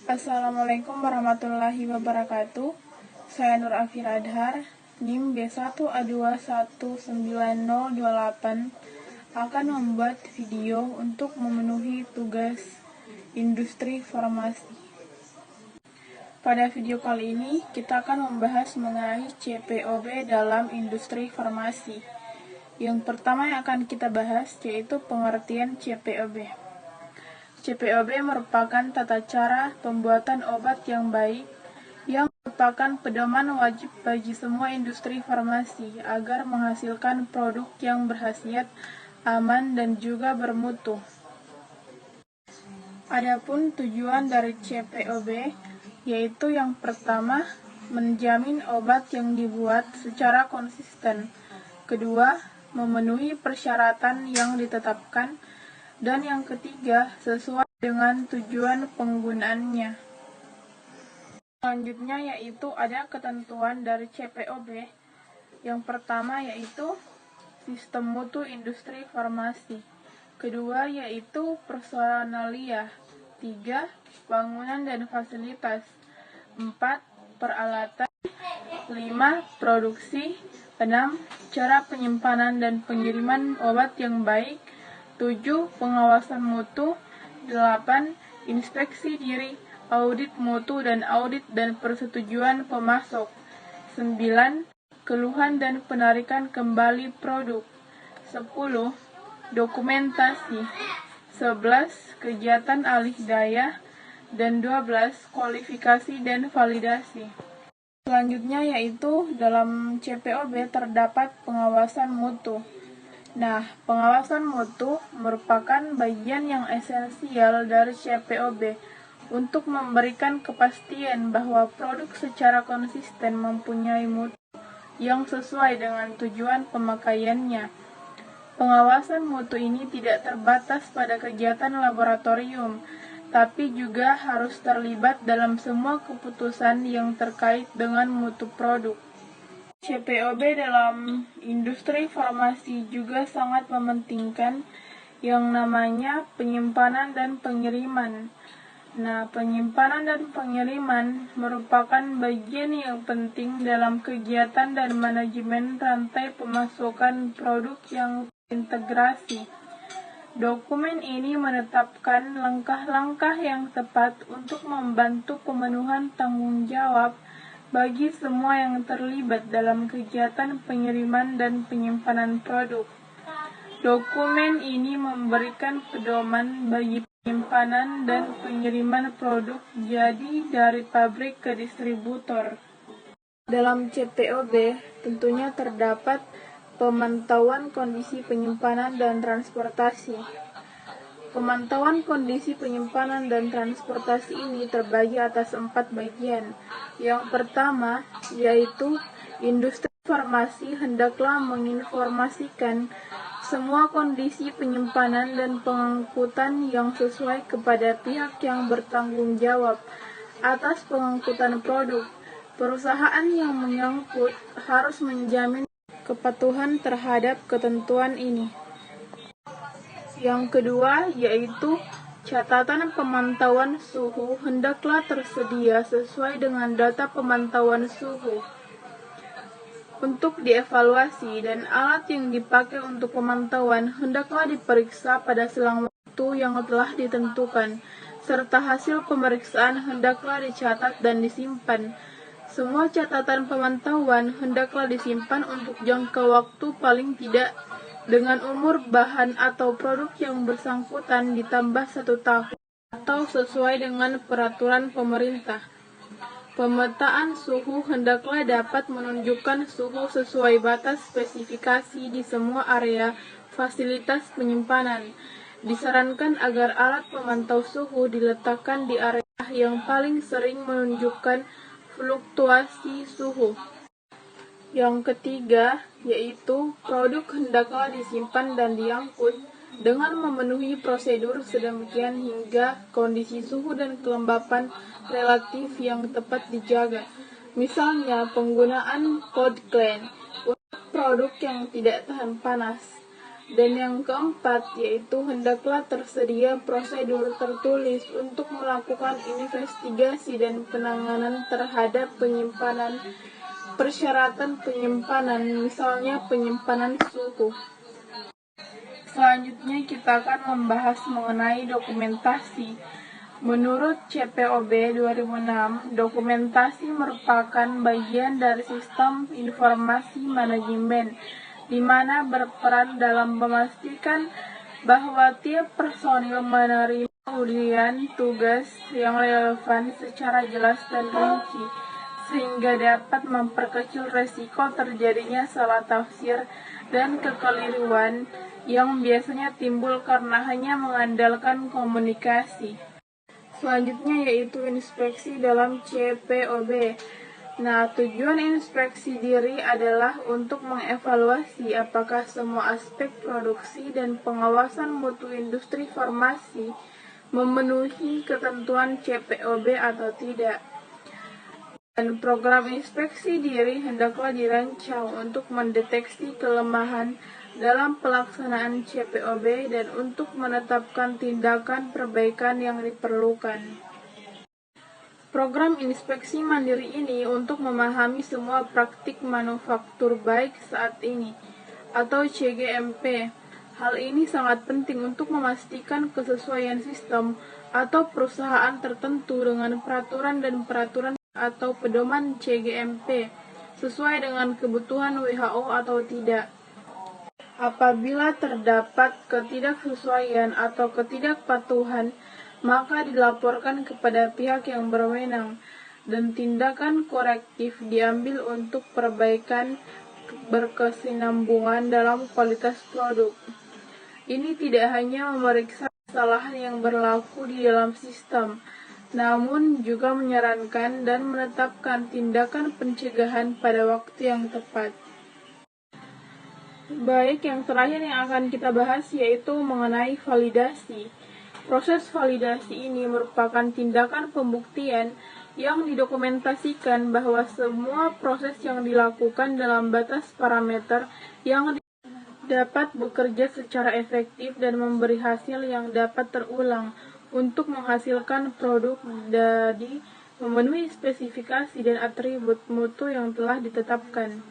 Assalamualaikum warahmatullahi wabarakatuh. Saya Nur Afir Adhar, NIM B1A219028 akan membuat video untuk memenuhi tugas industri farmasi. Pada video kali ini, kita akan membahas mengenai CPOB dalam industri farmasi. Yang pertama yang akan kita bahas yaitu pengertian CPOB. CPOB merupakan tata cara pembuatan obat yang baik yang merupakan pedoman wajib bagi semua industri farmasi agar menghasilkan produk yang berkhasiat, aman, dan juga bermutu. Adapun tujuan dari CPOB yaitu yang pertama, menjamin obat yang dibuat secara konsisten. Kedua, memenuhi persyaratan yang ditetapkan. Dan yang ketiga, sesuai dengan tujuan penggunaannya. Selanjutnya yaitu ada ketentuan dari CPOB. Yang pertama yaitu sistem mutu industri farmasi. Kedua yaitu personalia. 3. Bangunan dan fasilitas. 4. Peralatan. 5. Produksi. 6. Cara penyimpanan dan pengiriman obat yang baik. 7. Pengawasan mutu. 8. Inspeksi diri, audit mutu dan audit dan persetujuan pemasok. 9. Keluhan dan penarikan kembali produk. 10. Dokumentasi. 11. Kegiatan alih daya. Dan 12. Kualifikasi dan validasi. Selanjutnya yaitu dalam CPOB terdapat pengawasan mutu. Nah, pengawasan mutu merupakan bagian yang esensial dari CPOB untuk memberikan kepastian bahwa produk secara konsisten mempunyai mutu yang sesuai dengan tujuan pemakaiannya. Pengawasan mutu ini tidak terbatas pada kegiatan laboratorium, tapi juga harus terlibat dalam semua keputusan yang terkait dengan mutu produk. CPOB dalam industri farmasi juga sangat mementingkan yang namanya penyimpanan dan pengiriman. Nah, penyimpanan dan pengiriman merupakan bagian yang penting dalam kegiatan dan manajemen rantai pemasokan produk yang terintegrasi. Dokumen ini menetapkan langkah-langkah yang tepat untuk membantu pemenuhan tanggung jawab bagi semua yang terlibat dalam kegiatan pengiriman dan penyimpanan produk. Dokumen ini memberikan pedoman bagi penyimpanan dan pengiriman produk jadi dari pabrik ke distributor. Dalam CPOB tentunya terdapat pemantauan kondisi penyimpanan dan transportasi. Pemantauan kondisi penyimpanan dan transportasi ini terbagi atas 4 bagian. Yang pertama, yaitu industri farmasi hendaklah menginformasikan semua kondisi penyimpanan dan pengangkutan yang sesuai kepada pihak yang bertanggung jawab atas pengangkutan produk. Perusahaan yang mengangkut harus menjamin kepatuhan terhadap ketentuan ini. Yang kedua yaitu catatan pemantauan suhu hendaklah tersedia sesuai dengan data pemantauan suhu untuk dievaluasi, dan alat yang dipakai untuk pemantauan hendaklah diperiksa pada selang waktu yang telah ditentukan, serta hasil pemeriksaan hendaklah dicatat dan disimpan. Semua catatan pemantauan hendaklah disimpan untuk jangka waktu paling tidak dengan umur bahan atau produk yang bersangkutan ditambah 1 tahun atau sesuai dengan peraturan pemerintah. Pemetaan suhu hendaklah dapat menunjukkan suhu sesuai batas spesifikasi di semua area fasilitas penyimpanan. Disarankan agar alat pemantau suhu diletakkan di area yang paling sering menunjukkan fluktuasi suhu. Yang ketiga yaitu produk hendaklah disimpan dan diangkut dengan memenuhi prosedur sedemikian hingga kondisi suhu dan kelembapan relatif yang tepat dijaga. Misalnya penggunaan cold clean untuk produk yang tidak tahan panas. Dan yang keempat, yaitu hendaklah tersedia prosedur tertulis untuk melakukan investigasi dan penanganan terhadap penyimpanan, persyaratan penyimpanan, misalnya penyimpanan suhu. Selanjutnya kita akan membahas mengenai dokumentasi. Menurut CPOB 2006, dokumentasi merupakan bagian dari sistem informasi manajemen, di mana berperan dalam memastikan bahwa tiap personil menerima ujian tugas yang relevan secara jelas dan rinci, sehingga dapat memperkecil resiko terjadinya salah tafsir dan kekeliruan yang biasanya timbul karena hanya mengandalkan komunikasi. Selanjutnya yaitu inspeksi dalam CPOB. Nah, tujuan inspeksi diri adalah untuk mengevaluasi apakah semua aspek produksi dan pengawasan mutu industri farmasi memenuhi ketentuan CPOB atau tidak. Dan program inspeksi diri hendaklah dirancang untuk mendeteksi kelemahan dalam pelaksanaan CPOB dan untuk menetapkan tindakan perbaikan yang diperlukan. Program inspeksi mandiri ini untuk memahami semua praktik manufaktur baik saat ini, atau CGMP. Hal ini sangat penting untuk memastikan kesesuaian sistem atau perusahaan tertentu dengan peraturan dan peraturan atau pedoman CGMP sesuai dengan kebutuhan WHO atau tidak. Apabila terdapat ketidaksesuaian atau ketidakpatuhan, maka dilaporkan kepada pihak yang berwenang dan tindakan korektif diambil untuk perbaikan berkesinambungan dalam kualitas produk. Ini tidak hanya memeriksa kesalahan yang berlaku di dalam sistem, namun juga menyarankan dan menetapkan tindakan pencegahan pada waktu yang tepat. Baik, yang terakhir yang akan kita bahas yaitu mengenai validasi. Proses validasi ini merupakan tindakan pembuktian yang didokumentasikan bahwa semua proses yang dilakukan dalam batas parameter yang dapat bekerja secara efektif dan memberi hasil yang dapat terulang untuk menghasilkan produk dari memenuhi spesifikasi dan atribut mutu yang telah ditetapkan.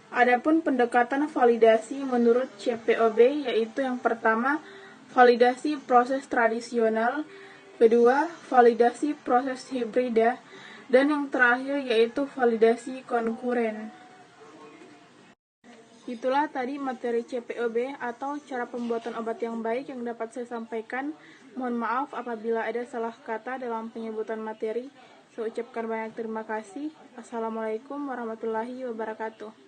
Adapun pendekatan validasi menurut CPOB yaitu yang pertama, validasi proses tradisional, kedua, validasi proses hibrida, dan yang terakhir yaitu validasi konkuren. Itulah tadi materi CPOB atau cara pembuatan obat yang baik yang dapat saya sampaikan. Mohon maaf apabila ada salah kata dalam penyebutan materi. Saya ucapkan banyak terima kasih. Assalamualaikum warahmatullahi wabarakatuh.